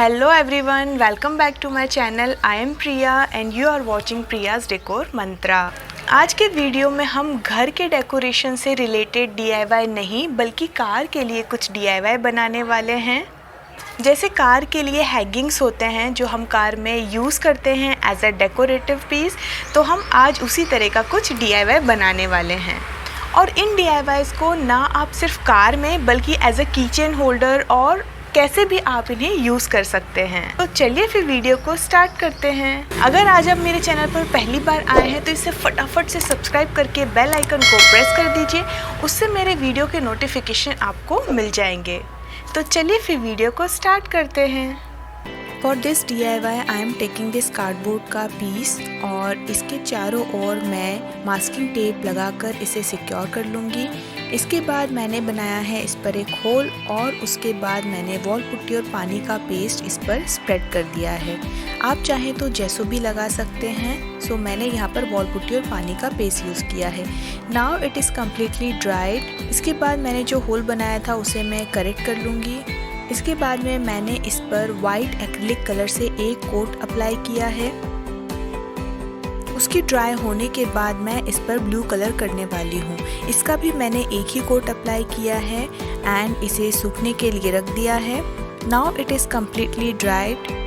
Hello everyone, welcome back to my channel. I am Priya and you are watching Priya's Decor Mantra. आज के video में हम घर के डेकोरेशन से रिलेटेड DIY नहीं बल्कि कार के लिए कुछ DIY बनाने वाले हैं। जैसे कार के लिए हैगिंग्स होते हैं जो हम कार में यूज़ करते हैं एज अ डेकोरेटिव पीस, तो हम आज उसी तरह का कुछ DIY बनाने वाले हैं। और इन DIYs को ना आप सिर्फ कार में बल्कि एज अ किचन होल्डर और कैसे भी आप इन्हें यूज़ कर सकते हैं। तो चलिए फिर वीडियो को स्टार्ट करते हैं। अगर आज आप मेरे चैनल पर पहली बार आए हैं तो इसे फटाफट से सब्सक्राइब करके बेल आइकन को प्रेस कर दीजिए, उससे मेरे वीडियो के नोटिफिकेशन आपको मिल जाएंगे। तो चलिए फिर वीडियो को स्टार्ट करते हैं। For this DIY I am taking this cardboard का पीस और इसके चारों ओर मैं मास्किंग टेप लगाकर इसे सिक्योर कर लूँगी। इसके बाद मैंने बनाया है इस पर एक होल और उसके बाद मैंने वॉल पुट्टी और पानी का पेस्ट इस पर स्प्रेड कर दिया है। आप चाहें तो जैसो भी लगा सकते हैं। सो मैंने यहाँ पर वॉल पुट्टी और पानी का पेस्ट यूज़ किया है। Now it is completely dried. इसके बाद मैंने जो होल बनाया था उसे मैं करेक्ट कर लूँगी। इसके बाद में मैंने इस पर वाइट एक्रिलिक कलर से एक कोट अप्लाई किया है। उसकी ड्राई होने के बाद मैं इस पर ब्लू कलर करने वाली हूँ। इसका भी मैंने एक ही कोट अप्लाई किया है एंड इसे सूखने के लिए रख दिया है। Now it is completely dried.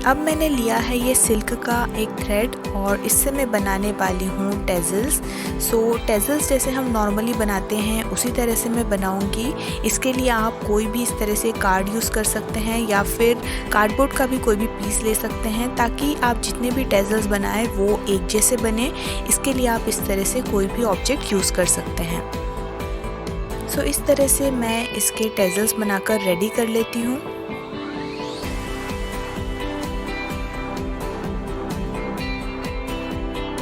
अब मैंने लिया है ये सिल्क का एक थ्रेड और इससे मैं बनाने वाली हूँ टेजल्स। सो टेजल्स जैसे हम नॉर्मली बनाते हैं उसी तरह से मैं बनाऊँगी। इसके लिए आप कोई भी इस तरह से कार्ड यूज़ कर सकते हैं या फिर कार्डबोर्ड का भी कोई भी पीस ले सकते हैं ताकि आप जितने भी टेजल्स बनाएं वो एक जैसे बने। इसके लिए आप इस तरह से कोई भी ऑब्जेक्ट यूज़ कर सकते हैं। सो इस तरह से मैं इसके टेजल्स बनाकर रेडी कर लेती हूँ।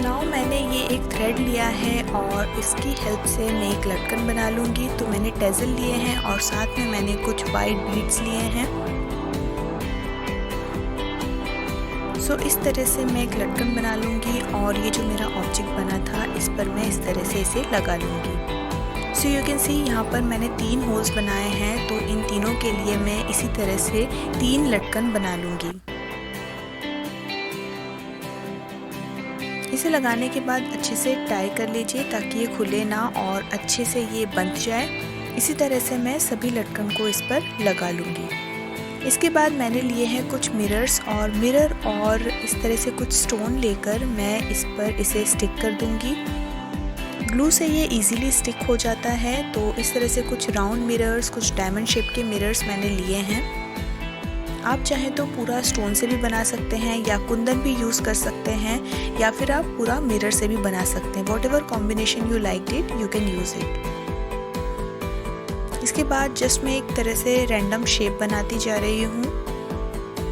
नाउ मैंने ये एक थ्रेड लिया है और इसकी हेल्प से मैं एक लटकन बना लूँगी। तो मैंने टेजल लिए हैं और साथ में मैंने कुछ वाइट बीड्स लिए हैं। सो इस तरह से मैं एक लटकन बना लूँगी और ये जो मेरा ऑब्जेक्ट बना था इस पर मैं इस तरह से इसे लगा लूँगी। सो यू कैन सी यहाँ पर मैंने 3 होल्स बनाए हैं, तो इन तीनों के लिए मैं इसी तरह से 3 लटकन बना लूँगी। इसे लगाने के बाद अच्छे से टाई कर लीजिए ताकि ये खुले ना और अच्छे से ये बंध जाए। इसी तरह से मैं सभी लटकन को इस पर लगा लूँगी। इसके बाद मैंने लिए हैं कुछ मिरर्स और मिरर और इस तरह से कुछ स्टोन लेकर मैं इस पर इसे स्टिक कर दूँगी। ग्लू से ये इजीली स्टिक हो जाता है। तो इस तरह से कुछ राउंड मिरर्स, कुछ डायमंड शेप के मिरर्स मैंने लिए हैं। आप चाहें तो पूरा स्टोन से भी बना सकते हैं या कुंदन भी यूज़ कर सकते हैं या फिर आप पूरा मिरर से भी बना सकते हैं। What ever combination you like it you can use it. इसके बाद जस्ट मैं एक तरह से रैंडम शेप बनाती जा रही हूँ।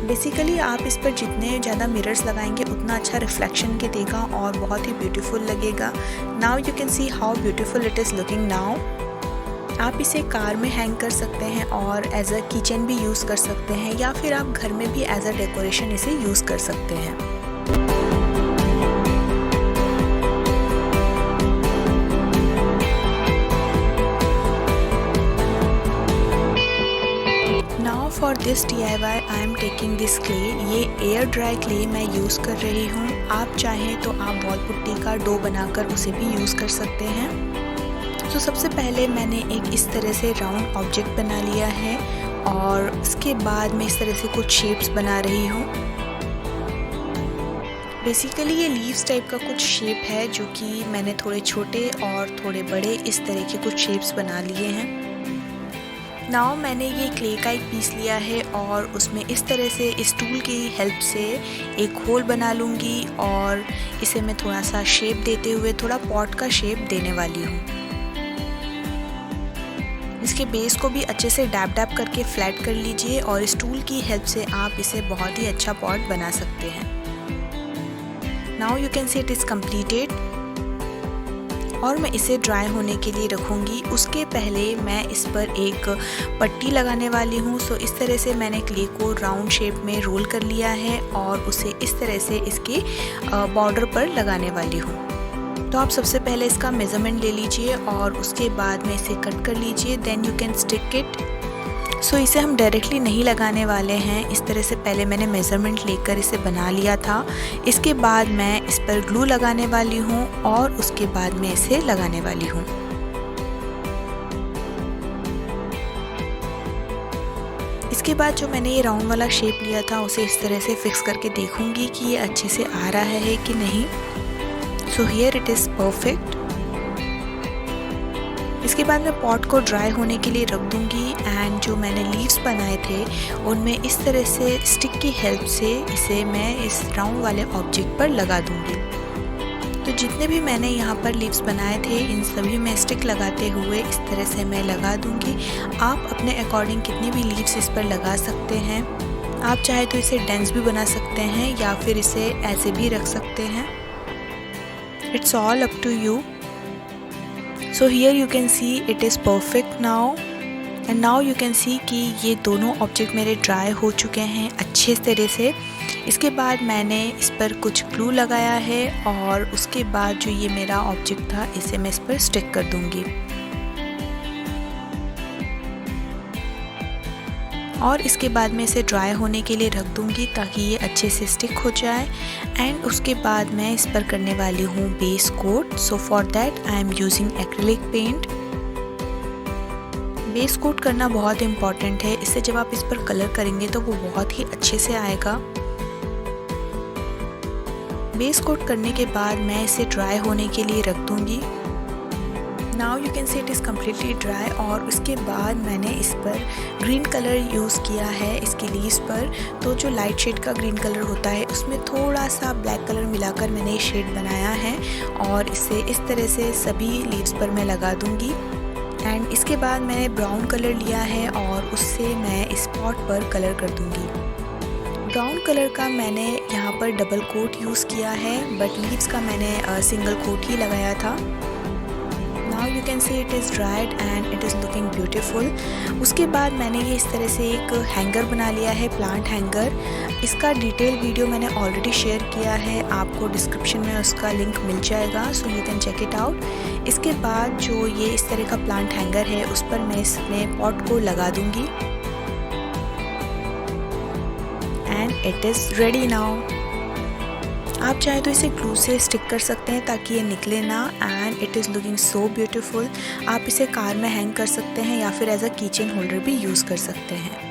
बेसिकली आप इस पर जितने ज़्यादा मिरर्स लगाएंगे उतना अच्छा रिफ्लेक्शन के देगा और बहुत ही ब्यूटीफुल लगेगा। Now you can see how beautiful it is looking now. आप इसे कार में हैंग कर सकते हैं और एज अ किचन भी यूज़ कर सकते हैं या फिर आप घर में भी एज अ डेकोरेशन इसे यूज़ कर सकते हैं। Now for this DIY I am taking this clay. ये एयर ड्राई क्ले मैं यूज़ कर रही हूँ। आप चाहें तो आप वॉल पुट्टी का डो बनाकर उसे भी यूज़ कर सकते हैं। तो सबसे पहले मैंने एक इस तरह से राउंड ऑब्जेक्ट बना लिया है और उसके बाद मैं इस तरह से कुछ शेप्स बना रही हूँ। बेसिकली ये लीव्स टाइप का कुछ शेप है जो कि मैंने थोड़े छोटे और थोड़े बड़े इस तरह के कुछ शेप्स बना लिए हैं। नाउ मैंने ये क्ले का एक पीस लिया है और उसमें इस तरह से इस टूल की हेल्प से एक होल बना लूँगी और इसे मैं थोड़ा सा शेप देते हुए थोड़ा पॉट का शेप देने वाली हूँ। इसके बेस को भी अच्छे से डैप डैप करके फ्लैट कर लीजिए और इस टूल की हेल्प से आप इसे बहुत ही अच्छा पॉट बना सकते हैं। Now you can see it is completed और मैं इसे ड्राई होने के लिए रखूँगी। उसके पहले मैं इस पर एक पट्टी लगाने वाली हूँ। सो इस तरह से मैंने क्ले को राउंड शेप में रोल कर लिया है और उसे इस तरह से इसके बॉर्डर पर लगाने वाली हूँ। तो आप सबसे पहले इसका मेज़रमेंट ले लीजिए और उसके बाद में इसे कट कर लीजिए। Then you can stick it. So इसे हम डायरेक्टली नहीं लगाने वाले हैं। इस तरह से पहले मैंने मेज़रमेंट लेकर इसे बना लिया था। इसके बाद मैं इस पर ग्लू लगाने वाली हूँ और उसके बाद मैं इसे लगाने वाली हूँ। इसके बाद जो मैंने ये राउंड वाला शेप लिया था उसे इस तरह से फिक्स करके देखूंगी कि ये अच्छे से आ रहा है कि नहीं। So here it is perfect. इसके बाद मैं पॉट को ड्राई होने के लिए रख दूंगी एंड जो मैंने लीव्स बनाए थे उनमें इस तरह से स्टिक की हेल्प से इसे मैं इस राउंड वाले ऑब्जेक्ट पर लगा दूंगी। तो जितने भी मैंने यहाँ पर लीव्स बनाए थे इन सभी में स्टिक लगाते हुए इस तरह से मैं लगा दूंगी। आप अपने अकॉर्डिंग कितने भी लीव्स इस पर लगा सकते हैं। आप चाहे तो इसे डेंस भी बना सकते हैं या फिर इसे ऐसे भी रख सकते हैं। It's all up to you. So here you can see it is perfect now and now you can see कि ये दोनों ऑब्जेक्ट मेरे ड्राई हो चुके हैं अच्छे तरह से। इसके बाद मैंने इस पर कुछ ग्लू लगाया है और उसके बाद जो ये मेरा ऑब्जेक्ट था इसे मैं इस पर स्टिक कर दूंगी और इसके बाद मैं इसे ड्राई होने के लिए रख दूंगी ताकि ये अच्छे से स्टिक हो जाए। एंड उसके बाद मैं इस पर करने वाली हूँ base coat. So for that I am using acrylic paint. Base coat करना बहुत इम्पॉर्टेंट है, इससे जब आप इस पर कलर करेंगे तो वो बहुत ही अच्छे से आएगा। बेस कोट करने के बाद मैं इसे ड्राई होने के लिए रख दूंगी। Now you can see it is completely dry और उसके बाद मैंने इस पर ग्रीन कलर यूज़ किया है इसकी लीव्स पर। तो जो लाइट शेड का ग्रीन कलर होता है उसमें थोड़ा सा ब्लैक कलर मिलाकर मैंने ये शेड बनाया है और इसे इस तरह से सभी लीव्स पर मैं लगा दूंगी। एंड इसके बाद मैंने ब्राउन कलर लिया है और उससे मैं इस पॉट पर कलर कर दूंगी। ब्राउन कलर का मैंने यहाँ पर डबल कोट यूज़ किया है बट लीव्स का मैंने सिंगल कोट ही लगाया था। Now you can see it is dried and it is looking beautiful. उसके बाद मैंने ये इस तरह से एक हैंगर बना लिया है, प्लांट हैंगर। इसका डिटेल वीडियो मैंने ऑलरेडी शेयर किया है, आपको डिस्क्रिप्शन में उसका लिंक मिल जाएगा, so you can check it out. इसके बाद जो ये इस तरह का प्लांट हैंगर है उस पर मैं इसमें पॉट को लगा दूंगी and it is ready now. आप चाहे तो इसे ग्लू से स्टिक कर सकते हैं ताकि ये निकले ना। And it is looking so beautiful. आप इसे कार में हैंग कर सकते हैं या फिर एज अ कीचेन होल्डर भी यूज़ कर सकते हैं।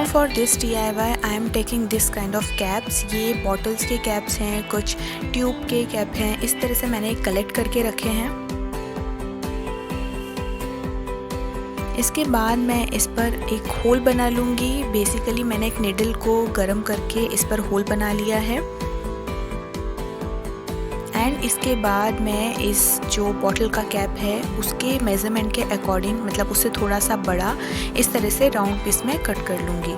For this DIY I am taking this kind of caps. ये बॉटल्स के कैप्स हैं, कुछ ट्यूब के कैप हैं, इस तरह से मैंने कलेक्ट करके रखे हैं। इसके बाद मैं इस पर एक होल बना लूँगी। बेसिकली मैंने एक नीडल को गर्म करके इस पर होल बना लिया है एंड इसके बाद मैं इस जो बॉटल का कैप है उसके मेज़रमेंट के अकॉर्डिंग, मतलब उससे थोड़ा सा बड़ा, इस तरह से राउंड पीस में कट कर लूँगी।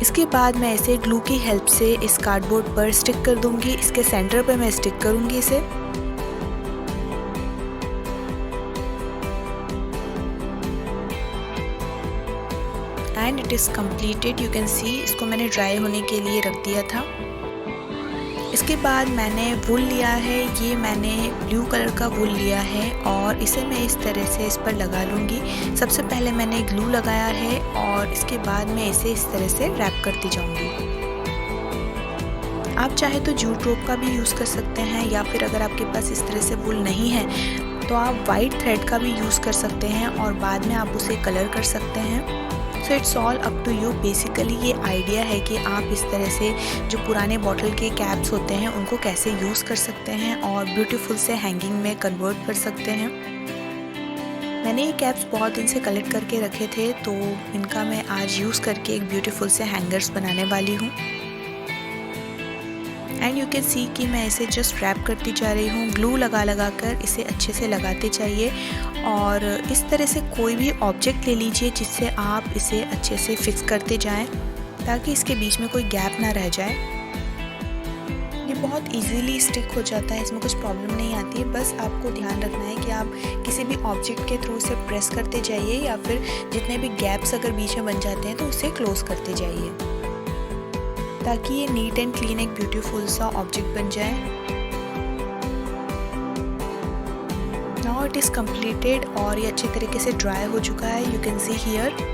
इसके बाद मैं इसे ग्लू की हेल्प से इस कार्डबोर्ड पर स्टिक कर दूँगी। इसके सेंटर पर मैं स्टिक करूँगी इसे। And it is completed. You can सी इसको मैंने ड्राई होने के लिए रख दिया था। इसके बाद मैंने वुल लिया है, ये मैंने ब्लू कलर का वुल लिया है और इसे मैं इस तरह से इस पर लगा लूँगी। सबसे पहले मैंने ग्लू लगाया है और इसके बाद मैं इसे इस तरह से रैप करती जाऊँगी। आप चाहे तो जूट रोप का भी यूज़ कर सकते हैं या फिर अगर आपके पास इस तरह से वुल नहीं है तो आप वाइट थ्रेड का भी यूज़ कर सकते हैं और बाद में आप उसे कलर कर सकते हैं। So it's all up to you. Basically ये आइडिया है कि आप इस तरह से जो पुराने बॉटल के कैप्स होते हैं उनको कैसे यूज़ कर सकते हैं और ब्यूटीफुल से हैंगिंग में कन्वर्ट कर सकते हैं। मैंने ये कैप्स बहुत दिन से कलेक्ट करके रखे थे तो इनका मैं आज यूज़ करके एक ब्यूटीफुल से हैंगर्स बनाने वाली हूँ। एंड यू कैन सी कि मैं इसे जस्ट रैप करती जा रही हूँ। ग्लू लगा कर इसे अच्छे से लगाते जाइए और इस तरह से कोई भी ऑब्जेक्ट ले लीजिए जिससे आप इसे अच्छे से फिक्स करते जाएं ताकि इसके बीच में कोई गैप ना रह जाए। ये बहुत इजीली स्टिक हो जाता है, इसमें कुछ प्रॉब्लम नहीं आती है। बस आपको ध्यान रखना है कि आप किसी भी ऑब्जेक्ट के थ्रू से प्रेस करते जाइए या फिर जितने भी गैप्स अगर बीच में बन जाते हैं तो उसे क्लोज करते जाइए, ताकि ये नीट एंड क्लीन एक ब्यूटीफुल सा ऑब्जेक्ट बन जाए। नाउ इट इज़ कंप्लीटेड और ये अच्छे तरीके से ड्राई हो चुका है, यू कैन सी हियर।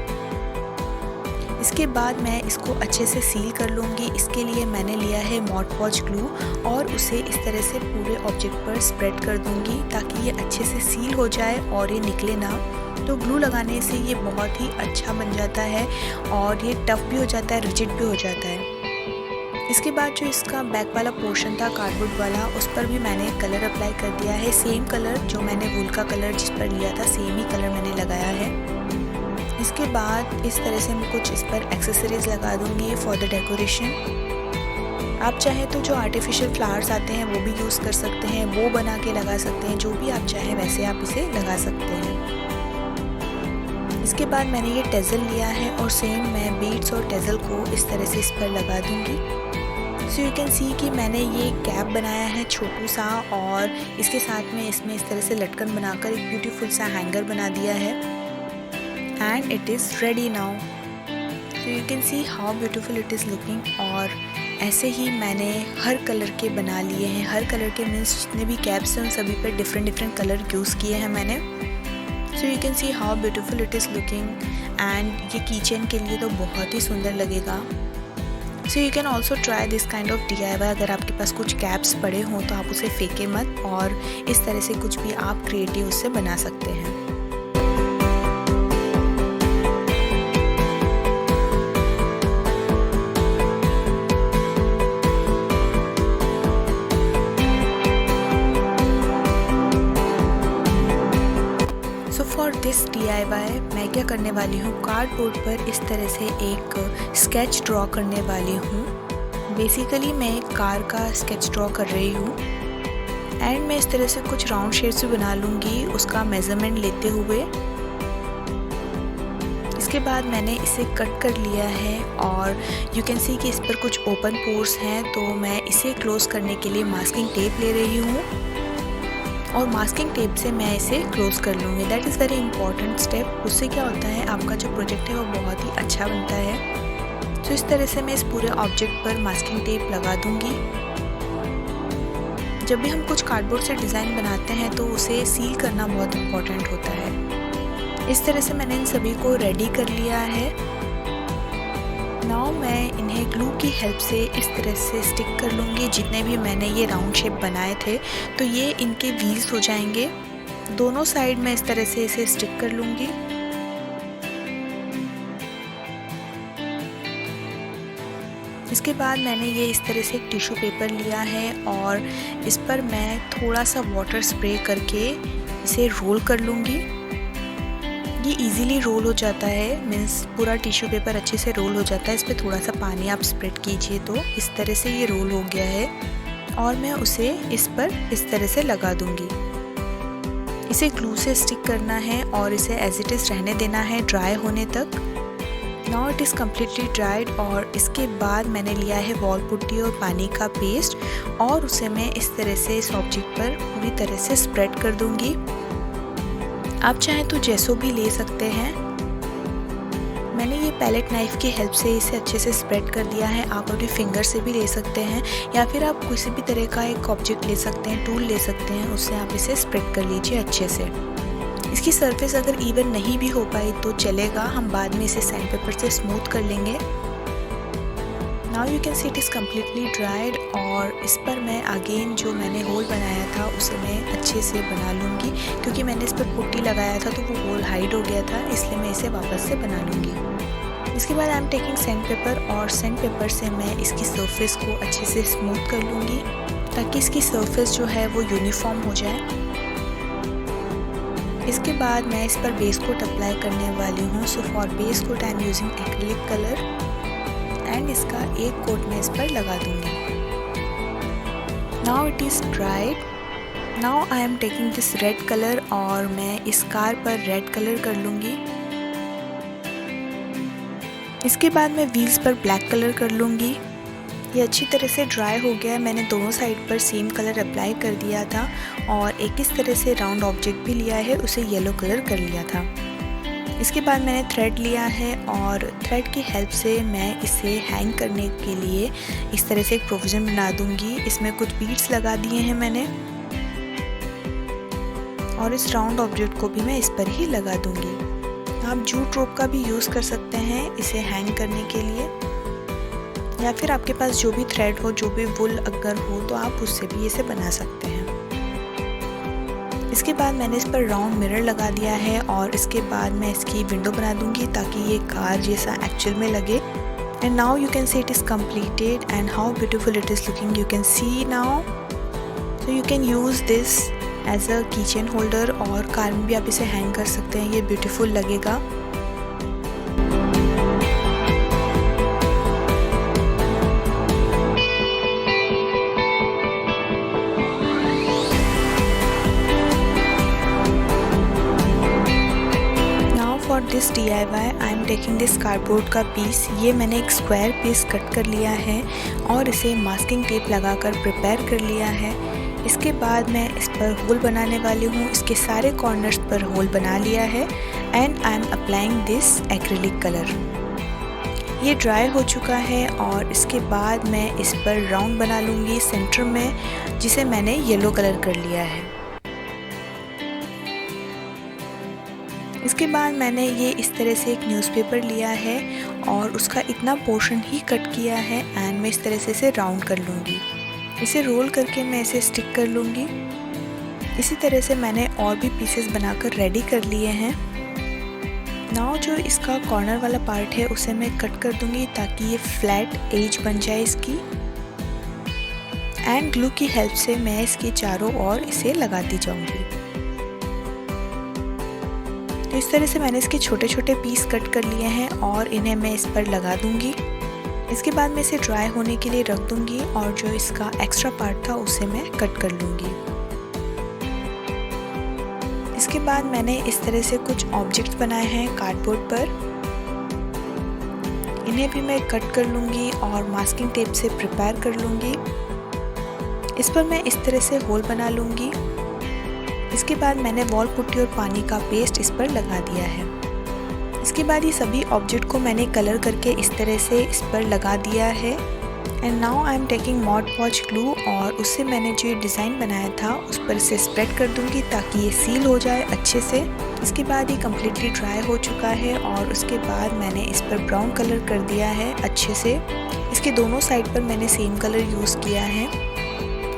इसके बाद मैं इसको अच्छे से सील कर लूँगी। इसके लिए मैंने लिया है मॉड पॉच ग्लू और उसे इस तरह से पूरे ऑब्जेक्ट पर स्प्रेड कर दूँगी ताकि ये अच्छे से सील हो जाए और ये निकले ना। तो ग्लू लगाने से ये बहुत ही अच्छा बन जाता है और ये टफ भी हो जाता है, रिजिड भी हो जाता है। इसके बाद जो इसका बैक वाला पोर्शन था कार्डबोर्ड वाला, उस पर भी मैंने कलर अप्लाई कर दिया है। सेम कलर जो मैंने वूल का कलर जिस पर लिया था, सेम ही कलर मैंने लगाया है। इसके बाद इस तरह से मैं कुछ इस पर एक्सेसरीज लगा दूंगी फॉर द डेकोरेशन। आप चाहें तो जो आर्टिफिशियल फ्लावर्स आते हैं वो भी यूज़ कर सकते हैं, वो बना के लगा सकते हैं, जो भी आप चाहें वैसे आप इसे लगा सकते हैं। इसके बाद मैंने ये टेज़ल लिया है और सेम मैं बीड्स और टेज़ल को इस तरह से इस पर लगा दूंगी। सो यू कैन सी कि मैंने ये कैप बनाया है छोटू सा और इसके साथ में इसमें इस तरह से लटकन बनाकर एक ब्यूटीफुल सा हैंगर बना दिया है। And it is ready now. So you can see how beautiful it is looking। और ऐसे ही मैंने हर कलर के बना लिए हैं। हर कलर के मीन्स जितने भी कैप्स हैं उन सभी पर डिफरेंट कलर यूज़ किए हैं मैंने। So you can see how beautiful it is looking। and ये किचन के लिए तो बहुत ही सुंदर लगेगा। So you can also try this kind of DIY। अगर आपके पास कुछ कैप्स पड़े हों तो आप उसे फेंके मत और इस तरह से कुछ भी आप क्रिएटिव उससे बना सकते हैं। फॉर दिस DIY मैं क्या करने वाली हूँ, कार्डबोर्ड पर इस तरह से एक स्केच ड्रॉ करने वाली हूँ। बेसिकली मैं एक कार का स्केच ड्रॉ कर रही हूँ एंड मैं इस तरह से कुछ राउंड शेप्स भी बना लूँगी उसका मेज़रमेंट लेते हुए। इसके बाद मैंने इसे कट कर लिया है और यू कैन सी कि इस पर कुछ ओपन पोर्स हैं, तो मैं इसे क्लोज़ करने के लिए मास्किंग टेप ले रही हूँ और मास्किंग टेप से मैं इसे क्लोज़ कर लूँगी। That is very important step. उससे क्या होता है, आपका जो प्रोजेक्ट है वो बहुत ही अच्छा बनता है। तो इस तरह से मैं इस पूरे ऑब्जेक्ट पर मास्किंग टेप लगा दूँगी। जब भी हम कुछ कार्डबोर्ड से डिज़ाइन बनाते हैं तो उसे सील करना बहुत इम्पॉर्टेंट होता है। इस तरह से मैंने इन सभी को रेडी कर लिया है। नाउ मैं इन्हें ग्लू की हेल्प से इस तरह से स्टिक कर लूँगी। जितने भी मैंने ये राउंड शेप बनाए थे तो ये इनके व्हील्स हो जाएंगे। दोनों साइड में इस तरह से इसे स्टिक कर लूँगी। इसके बाद मैंने ये इस तरह से एक टिश्यू पेपर लिया है और इस पर मैं थोड़ा सा वाटर स्प्रे करके इसे रोल कर लूँगी। ये इजीली रोल हो जाता है, मीन्स पूरा टिश्यू पेपर अच्छे से रोल हो जाता है। इस पर थोड़ा सा पानी आप स्प्रेड कीजिए तो इस तरह से ये रोल हो गया है और मैं उसे इस पर इस तरह से लगा दूंगी। इसे ग्लू से स्टिक करना है और इसे एज इट इज़ रहने देना है ड्राई होने तक। Now it is completely dried और इसके बाद मैंने लिया है वॉल पुट्टी और पानी का पेस्ट और उसे मैं इस तरह से इस ऑब्जेक्ट पर पूरी तरह से स्प्रेड कर दूंगी। आप चाहें तो जेसो भी ले सकते हैं। मैंने ये पैलेट नाइफ की हेल्प से इसे अच्छे से स्प्रेड कर दिया है। आप अपने फिंगर से भी ले सकते हैं या फिर आप किसी भी तरह का एक ऑब्जेक्ट ले सकते हैं, टूल ले सकते हैं, उससे आप इसे स्प्रेड कर लीजिए अच्छे से। इसकी सरफेस अगर इवन नहीं भी हो पाई तो चलेगा, हम बाद में इसे सैंड पेपर से स्मूथ कर लेंगे। Now you can see it is completely dried और इस पर मैं अगेन जो मैंने होल बनाया था उसे मैं अच्छे से बना लूँगी, क्योंकि मैंने इस पर पुट्टी लगाया था तो वो होल हाइड हो गया था, इसलिए मैं इसे वापस से बना लूँगी। इसके बाद आई एम टेकिंग सैंड पेपर और सैंड पेपर से मैं इसकी सरफेस को अच्छे से स्मूथ कर लूँगी ताकि इसकी सरफेस जो है वो यूनिफॉर्म हो जाए। इसके बाद मैं इस पर बेस कोट अप्लाई करने वाली हूँ। So for base coat I am using acrylic colour and इसका एक कोट मैं इस पर लगा दूंगी। Now it is dried. Now I am taking this red colour और मैं इस कार पर रेड कलर कर लूँगी। इसके बाद मैं व्हील्स पर ब्लैक कलर कर लूँगी। ये अच्छी तरह से ड्राई हो गया है। मैंने दोनों साइड पर सेम कलर अप्लाई कर दिया था और एक इस तरह से राउंड ऑब्जेक्ट भी लिया है, उसे येलो कलर कर लिया था। इसके बाद मैंने थ्रेड लिया है और थ्रेड की हेल्प से मैं इसे हैंग करने के लिए इस तरह से एक प्रोविज़न बना दूंगी। इसमें कुछ बीड्स लगा दिए हैं मैंने और इस राउंड ऑब्जेक्ट को भी मैं इस पर ही लगा दूंगी। आप जूट रोप का भी यूज़ कर सकते हैं इसे हैंग करने के लिए, या फिर आपके पास जो भी थ्रेड हो, जो भी वुल अगर हो तो आप उससे भी इसे बना सकते हैं। इसके बाद मैंने इस पर राउंड मिरर लगा दिया है और इसके बाद मैं इसकी विंडो बना दूंगी ताकि ये कार जैसा एक्चुअल में लगे। And now you can see it is completed and how beautiful it is looking, you can see now. So you can use this as a keychain holder और कार में भी आप इसे हैंग कर सकते हैं, ये ब्यूटीफुल लगेगा। For this DIY I am taking this cardboard का पीस। ये मैंने एक स्क्वायर पीस कट कर लिया है और इसे मास्किंग टेप लगाकर प्रिपेयर कर लिया है। इसके बाद मैं इस पर होल बनाने वाली हूँ। इसके सारे कॉर्नर्स पर होल बना लिया है and I am applying this acrylic colour. ये ड्राई हो चुका है और इसके बाद मैं इस पर राउंड बना लूँगी सेंटर में, जिसे मैंने येलो कलर कर लिया है। इसके बाद मैंने ये इस तरह से एक न्यूज़पेपर लिया है और उसका इतना पोर्शन ही कट किया है एंड मैं इस तरह से इसे राउंड कर लूँगी। इसे रोल करके मैं इसे स्टिक कर लूँगी। इसी तरह से मैंने और भी पीसेस बनाकर रेडी कर लिए हैं। नाउ जो इसका कॉर्नर वाला पार्ट है उसे मैं कट कर दूँगी ताकि ये फ्लैट एज बन जाए इसकी। एंड ग्लू की हेल्प से मैं इसके चारों ओर इसे लगाती जाऊँगी। तो इस तरह से मैंने इसके छोटे छोटे पीस कट कर लिए हैं और इन्हें मैं इस पर लगा दूंगी। इसके बाद मैं इसे ड्राई होने के लिए रख दूंगी और जो इसका एक्स्ट्रा पार्ट था उसे मैं कट कर लूँगी। इसके बाद मैंने इस तरह से कुछ ऑब्जेक्ट्स बनाए हैं कार्डबोर्ड पर। इन्हें भी मैं कट कर लूँगी और मास्किंग टेप से प्रिपेयर कर लूँगी। इस पर मैं इस तरह से होल बना लूँगी। इसके बाद मैंने वॉल पुट्टी और पानी का पेस्ट इस पर लगा दिया है। इसके बाद ये सभी ऑब्जेक्ट को मैंने कलर करके इस तरह से इस पर लगा दिया है। And now I am taking mod पॉच ग्लू और उससे मैंने जो ये डिज़ाइन बनाया था उस पर इसे स्प्रेड कर दूंगी ताकि ये सील हो जाए अच्छे से। इसके बाद ये कम्प्लीटली ड्राई हो चुका है और उसके बाद मैंने इस पर ब्राउन कलर कर दिया है अच्छे से। इसके दोनों साइड पर मैंने सेम कलर यूज़ किया है।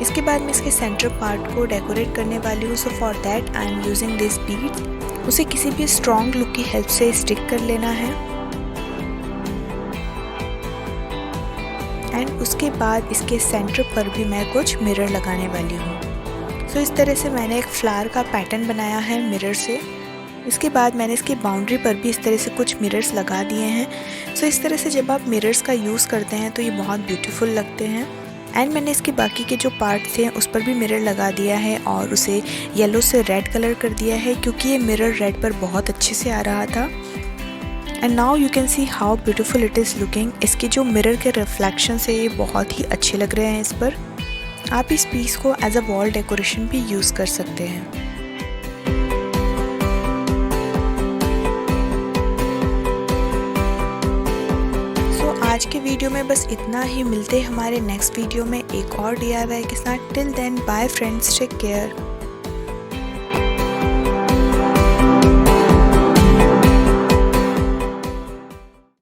इसके बाद मैं इसके सेंटर पार्ट को डेकोरेट करने वाली हूँ। So for that I am using this beads. उसे किसी भी स्ट्रॉन्ग ग्लू की हेल्प से स्टिक कर लेना है। एंड उसके बाद इसके सेंटर पर भी मैं कुछ मिरर लगाने वाली हूँ। सो इस तरह से मैंने एक फ्लावर का पैटर्न बनाया है मिरर से। इसके बाद मैंने इसकी बाउंड्री पर भी इस तरह से कुछ मिरर्स लगा दिए हैं। सो इस तरह से जब आप मिरर्स का यूज़ करते हैं तो ये बहुत ब्यूटीफुल लगते हैं। एंड मैंने इसके बाकी के जो पार्ट्स हैं उस पर भी मिरर लगा दिया है और उसे येलो से रेड कलर कर दिया है क्योंकि ये मिरर रेड पर बहुत अच्छे से आ रहा था। And now you can see how beautiful it is looking. इसके जो मिरर के रिफ्लेक्शन से ये बहुत ही अच्छे लग रहे हैं इस पर। आप इस पीस को एज अ वॉल डेकोरेशन भी यूज़ कर सकते हैं। आज के वीडियो में बस इतना ही। मिलते हैं हमारे नेक्स्ट वीडियो में एक और DIY के साथ। Till then bye friends, take care.